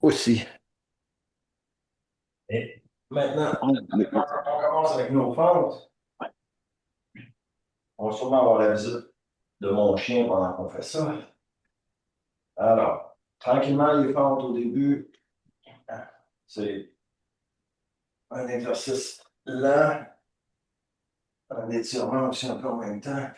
aussi. Et maintenant, Oh, on commence avec nos fentes. On va sûrement avoir la visite de mon chien pendant qu'on fait ça. Alors, tranquillement, les fentes au début, c'est un exercice lent, un étirement aussi un peu en même temps.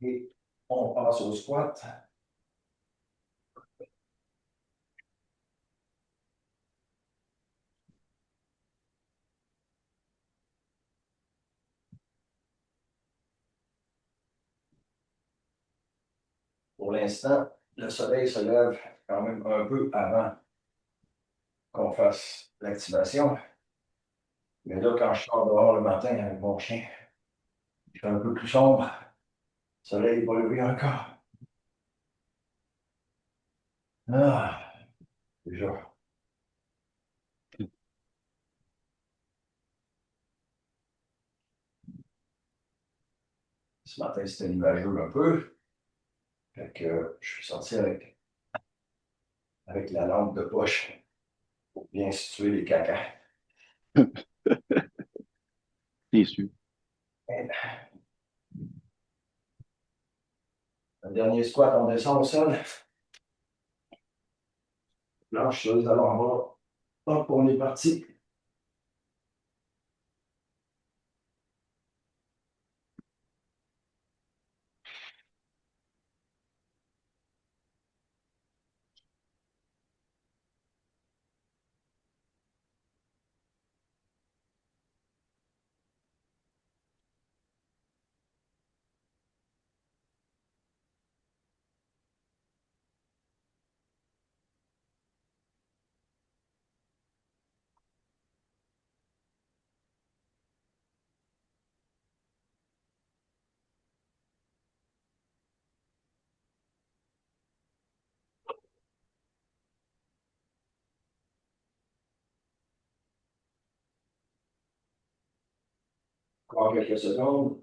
Et on passe au squat. Pour l'instant, le soleil se lève quand même un peu avant qu'on fasse l'activation. Mais là, quand je sors dehors le matin avec mon chien, il fait un peu plus sombre. Le soleil va lever encore. Ah, déjà. Ce matin, c'était nuageux un peu. Fait que je suis sorti avec la lampe de poche pour bien situer les cacas. déçu. Et un dernier squat, on descend au sol. Planche sur les avant-bras. Hop, on est parti. Encore quelques secondes.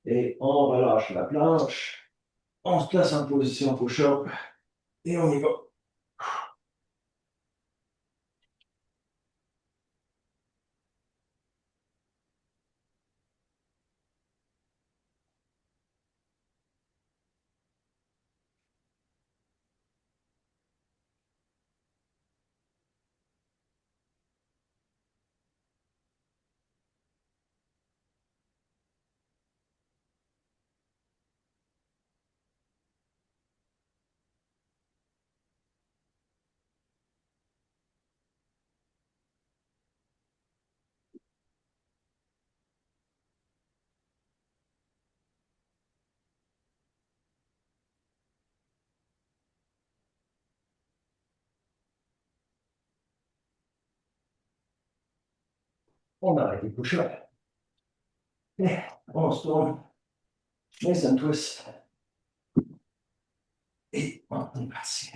Et on relâche la planche. On se place en position push-up. Et on y va. On arrête les push-ups. Et on se tourne. Les un twist. Et on est parti.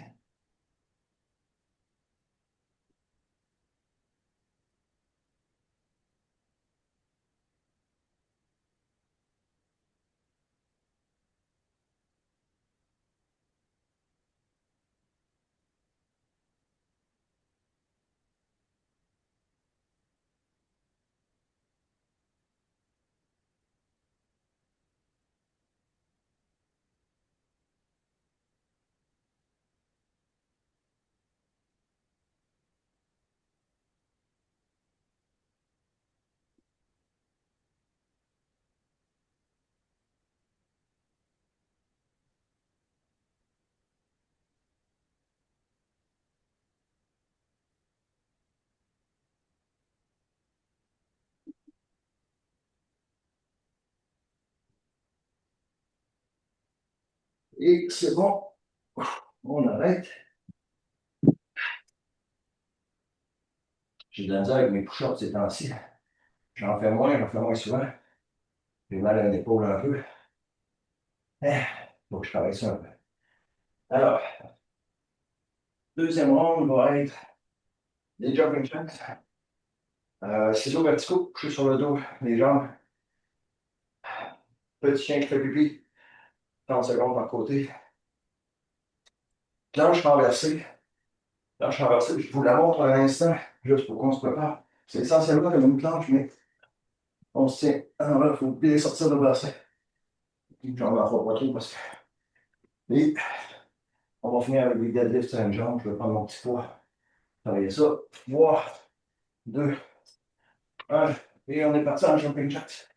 Et c'est bon. On arrête. J'ai de la misère avec mes push-ups ces temps-ci. J'en fais moins souvent. J'ai mal à l'épaule un peu. Il faut que je travaille ça un peu. Alors, deuxième ronde va être des jumping jacks. Ciseaux verticaux, couché sur le dos, les jambes. Petit chien qui fait pipi. 30 secondes par côté. Planche renversée. Planche renversée, je vous la montre un instant, juste pour qu'on se prépare. C'est essentiellement comme une planche, mais on se tient. Alors là, il faut bien sortir le bassin. J'en m'en ferai pas trop parce que. Et on va finir avec les deadlifts sur une jambe. Je vais prendre mon petit poids. Travailler ça. 3, 2, 1. Et on est parti en jumping jacks.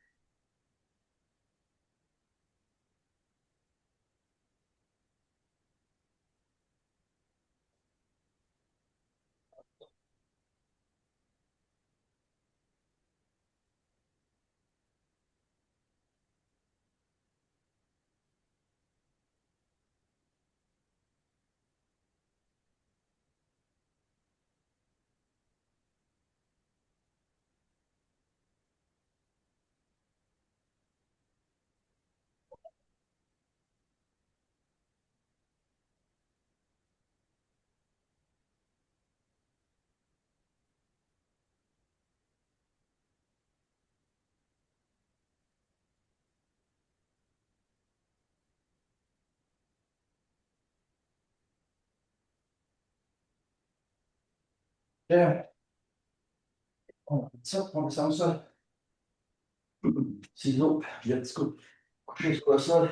Bien. On fait ça, on descend ça. Ciseaux, verticaux. Couché sur le sol.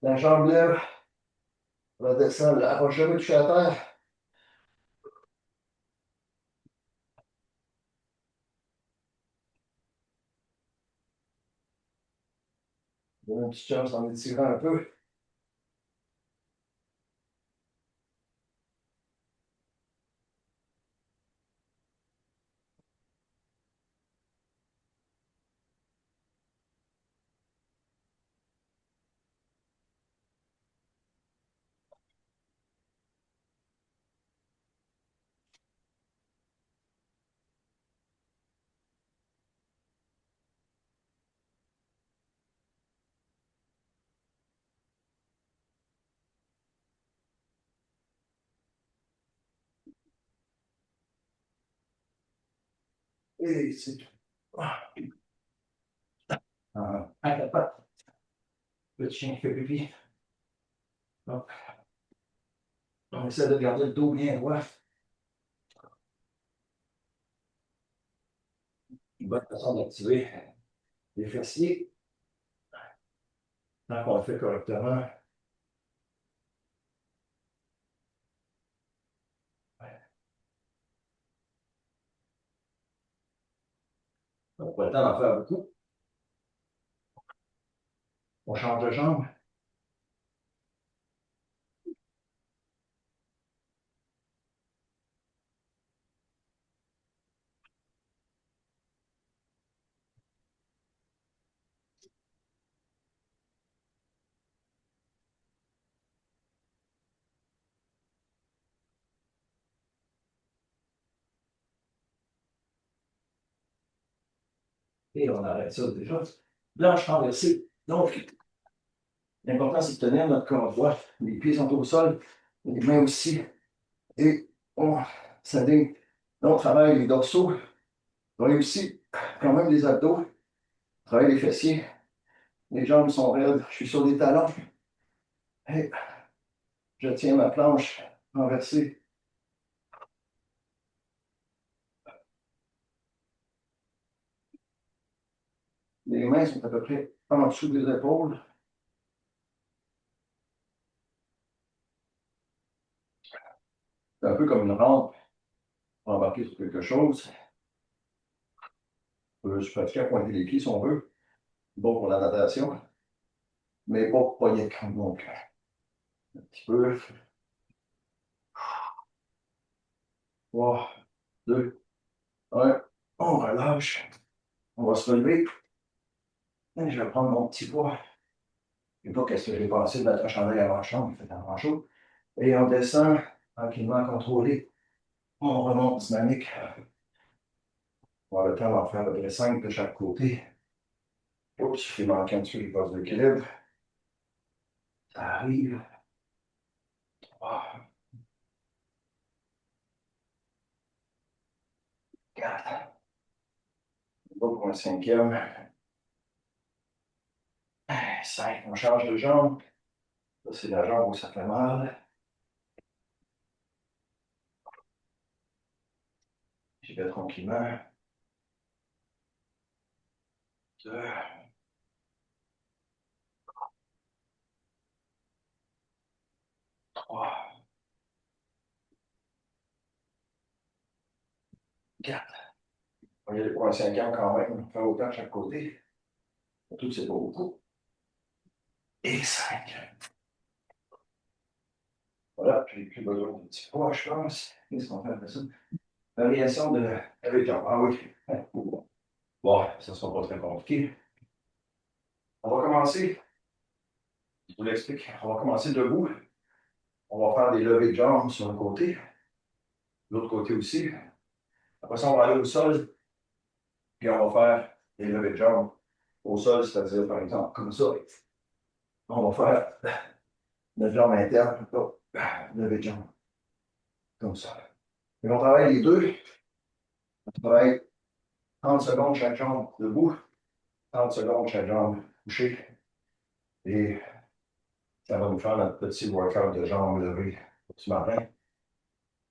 La jambe lève. On va descendre. Approche jamais toucher à terre. Donne une petite chance en étirant un peu. Et c'est tout. À la patte. Petit chien qui fait pipi. Hop. On essaie de garder le dos bien droit. Une bonne façon d'activer les fessiers. Tant qu'on le fait correctement. On n'a pas le temps d'en faire beaucoup. On change de jambe. Et on arrête ça déjà. Blanche renversée. Donc, l'important, c'est de tenir notre corps droit. Les pieds sont au sol, les mains aussi. Et on s'aligne. On travaille les dorsaux. On travaille aussi quand même les abdos. On travaille les fessiers. Les jambes sont raides. Je suis sur des talons. Et je tiens ma planche renversée. Les mains sont à peu près en dessous des épaules. C'est un peu comme une rampe pour embarquer sur quelque chose. On peut se pratiquer à pointer les pieds si on veut. Bon pour la natation. Mais pas pour poignet de crampe non plus. Un petit peu. 3, 2, 1. On relâche. On va se relever. Et je vais prendre mon petit poids. Je sais pas qu'est-ce que j'ai passé de mettre un chandail avant la chambre, il fait tellement chaud. Et on descend tranquillement contrôlé. On remonte dynamique. On a le temps d'en faire à peu près 5 de chaque côté. Oups, j'ai manqué un petit peu, je passe d'équilibre. Ça arrive. 3, 4. On va pour un cinquième. 5. On change de jambe. Ça, c'est la jambe où ça fait mal. J'y vais tranquillement. 2, 3, 4. On y aller pour un cinquième quand même. On fait autant de chaque côté. Tout, c'est pas beaucoup. Et 5. Voilà, j'ai plus besoin de petit poids, je pense. Qu'est-ce qu'on fait après ça? Variation de avec jambes. Ah oui. Bon, ça ne sera pas très compliqué. On va commencer, je vous l'explique, on va commencer debout. On va faire des levées de jambes sur un côté, l'autre côté aussi. Après ça, on va aller au sol, puis on va faire des levées de jambes au sol, c'est-à-dire, par exemple, comme ça. On va faire notre jambe interne, levée de jambes, comme ça. Et on travaille les deux. On travaille 30 secondes chaque jambe debout, 30 secondes chaque jambe couchée. Et ça va nous faire notre petit workout de jambes levées ce matin.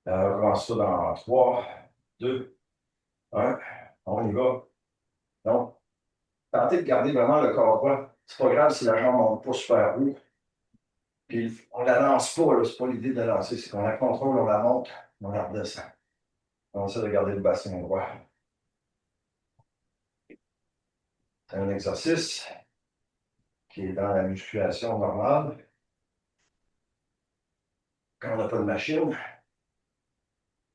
On commence ça dans 3, 2, 1. On y va. Donc, tentez de garder vraiment le corps droit. C'est pas grave si la jambe ne monte pas super haut. Puis, on ne la lance pas, là. C'est pas l'idée de la lancer. C'est qu'on la contrôle, on la monte, on la redescend. On essaie de garder le bassin droit. C'est un exercice qui est dans la musculation normale. Quand on n'a pas de machine,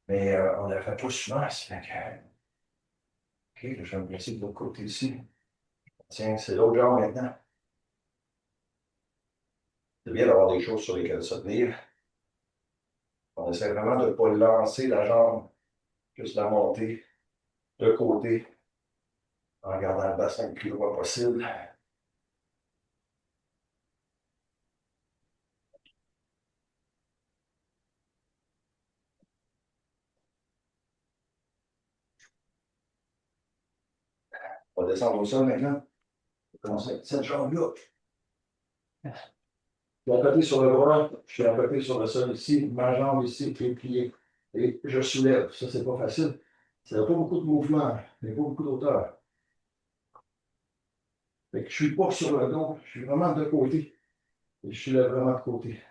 mais on la fait pas souvent. Ça fait que... OK, je vais me placer de l'autre côté ici. Tiens, c'est l'autre jambe maintenant. C'est bien d'avoir des choses sur lesquelles se tenir. On essaie vraiment de ne pas lancer la jambe, juste la monter de côté en gardant le bassin le plus droit possible. On va descendre au sol maintenant. On va commencer avec cette jambe-là. Je suis à côté sur le bras, je suis à côté sur le sol ici, ma jambe ici est pliée. Et je soulève. Ça, c'est pas facile. Ça n'a pas beaucoup de mouvement, il n'y a pas beaucoup d'auteur. Fait que je ne suis pas sur le dos, je suis vraiment de côté. Et je soulève vraiment de côté.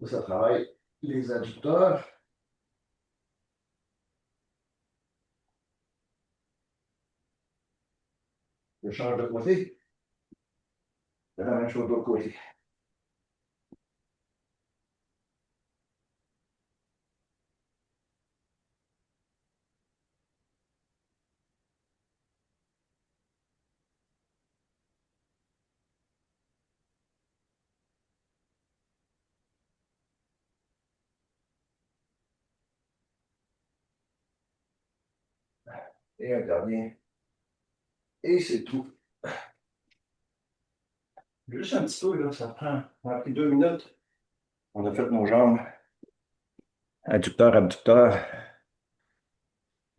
Ça travaille les adducteurs. Je change de côté. C'est la même chose de l'autre côté. Et un dernier. Et c'est tout. Juste un petit peu, là, ça prend. On a pris 2 minutes. On a fait nos jambes. Adducteur, abducteur.